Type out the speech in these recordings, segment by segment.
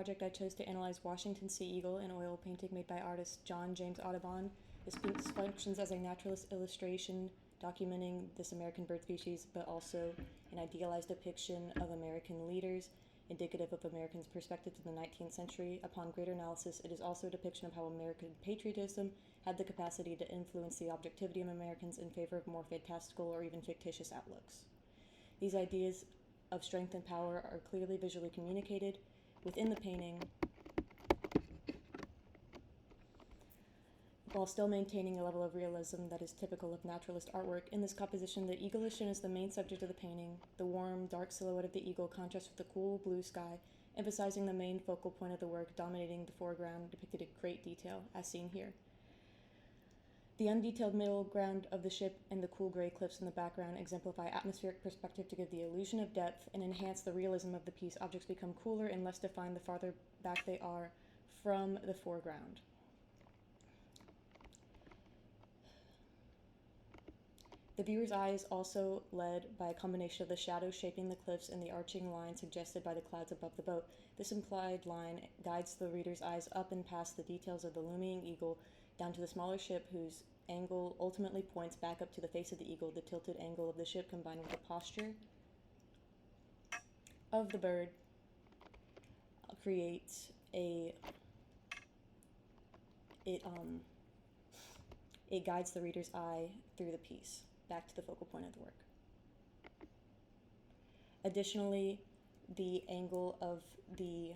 project, I chose to analyze Washington Sea Eagle, an oil painting made by artist John James Audubon. This piece functions as a naturalist illustration documenting this American bird species, but also an idealized depiction of American leaders, indicative of Americans' perspective to the 19th century. Upon greater analysis, it is also a depiction of how American patriotism had the capacity to influence the objectivity of Americans in favor of more fantastical or even fictitious outlooks. These ideas of strength and power are clearly visually communicated within the painting, while still maintaining a level of realism that is typical of naturalist artwork. In this composition, the eagle is shown as the main subject of the painting. The warm, dark silhouette of the eagle contrasts with the cool blue sky, emphasizing the main focal point of the work, dominating the foreground, depicted in great detail, as seen here. The undetailed middle ground of the ship and the cool gray cliffs in the background exemplify atmospheric perspective to give the illusion of depth and enhance the realism of the piece. Objects become cooler and less defined the farther back they are from the foreground. The viewer's eye is also led by a combination of the shadows shaping the cliffs and the arching line suggested by the clouds above the boat. This implied line guides the reader's eyes up and past the details of the looming eagle down to the smaller ship, whose angle ultimately points back up to the face of the eagle. The tilted angle of the ship combined with the posture of the bird creates it guides the reader's eye through the piece back to the focal point of the work. Additionally, the angle of the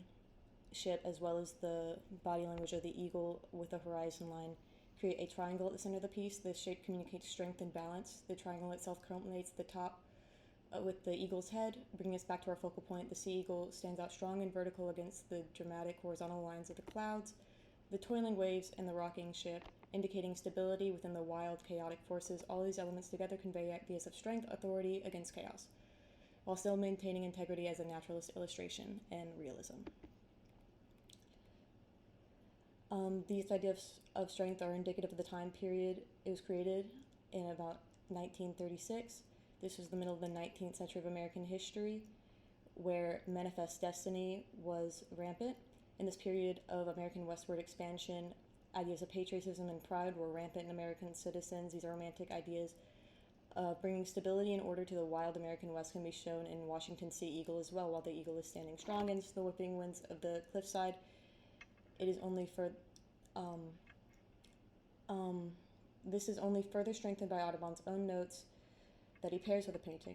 ship as well as the body language of the eagle with a horizon line create a triangle at the center of the piece. This shape communicates strength and balance. The triangle itself culminates the top with the eagle's head, bringing us back to our focal point. The sea eagle stands out strong and vertical against the dramatic horizontal lines of the clouds, the toiling waves, and the rocking ship, indicating stability within the wild, chaotic forces. All these elements together convey ideas of strength, authority against chaos, while still maintaining integrity as a naturalist illustration and realism. These ideas of strength are indicative of the time period it was created in about 1936. This was the middle of the 19th century of American history, where manifest destiny was rampant. In this period of American westward expansion, ideas of patriotism and pride were rampant in American citizens. These are romantic ideas bringing stability and order to the wild American West can be shown in Washington Sea Eagle as well. While the eagle is standing strong against the whipping winds of the cliffside, it is only for this is only further strengthened by Audubon's own notes that he pairs with the painting.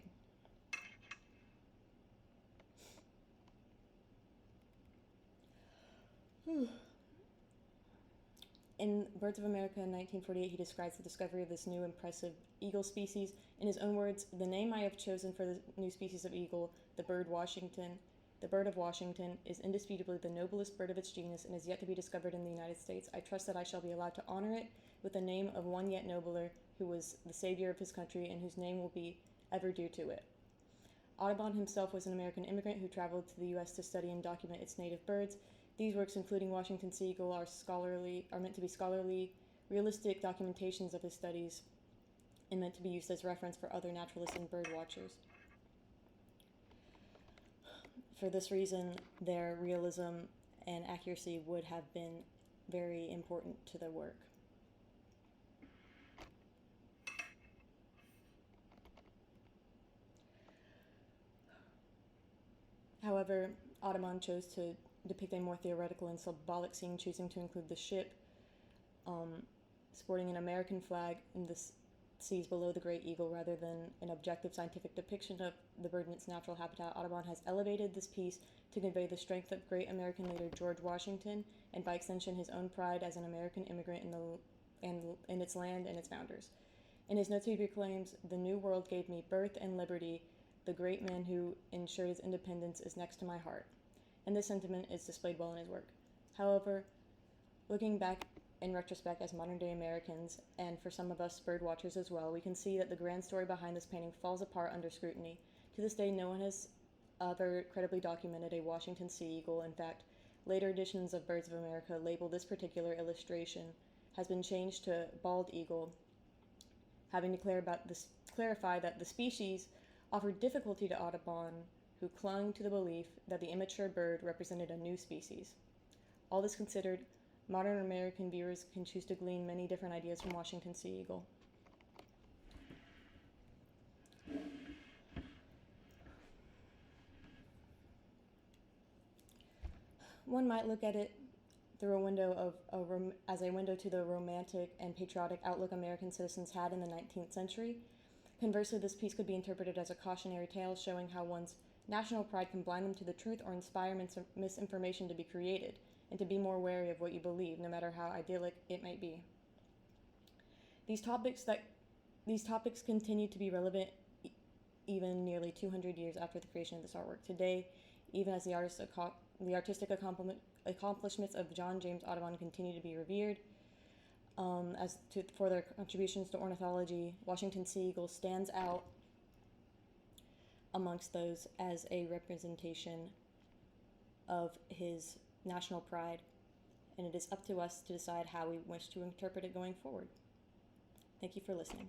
In Birds of America in 1948, he describes the discovery of this new impressive eagle species. In his own words, "The name I have chosen for the new species of eagle, the bird of Washington, is indisputably the noblest bird of its genus and is yet to be discovered in the United States. I trust that I shall be allowed to honor it with the name of one yet nobler, who was the savior of his country and whose name will be ever due to it." Audubon himself was an American immigrant who traveled to the U.S. to study and document its native birds. These works, including Washington Sea Eagle, are meant to be scholarly, realistic documentations of his studies and meant to be used as reference for other naturalists and bird watchers. For this reason, their realism and accuracy would have been very important to their work. However, Audubon chose to depict a more theoretical and symbolic scene, choosing to include the ship sporting an American flag in the seas below the great eagle rather than an objective scientific depiction of the bird in its natural habitat. Audubon has elevated this piece to convey the strength of great American leader George Washington, and by extension his own pride as an American immigrant in its land and its founders. In his notes he proclaims, "The New World gave me birth and liberty. The great man who ensured its independence is next to my heart." And this sentiment is displayed well in his work. However, looking back in retrospect as modern-day Americans, and for some of us bird watchers as well, we can see that the grand story behind this painting falls apart under scrutiny. To this day, no one has ever credibly documented a Washington Sea Eagle. In fact, later editions of Birds of America label this particular illustration has been changed to bald eagle, having to clarify that the species offered difficulty to Audubon, who clung to the belief that the immature bird represented a new species. All this considered, modern American viewers can choose to glean many different ideas from Washington sea eagle. One might look at it through a window as a window to the romantic and patriotic outlook American citizens had in the 19th century. Conversely, this piece could be interpreted as a cautionary tale showing how one's national pride can blind them to the truth or inspire misinformation to be created, and to be more wary of what you believe, no matter how idyllic it might be. These topics continue to be relevant even nearly 200 years after the creation of this artwork. Today, even as the artistic accomplishments of John James Audubon continue to be revered, for their contributions to ornithology, Washington sea eagle stands out amongst those as a representation of his national pride, and it is up to us to decide how we wish to interpret it going forward. Thank you for listening.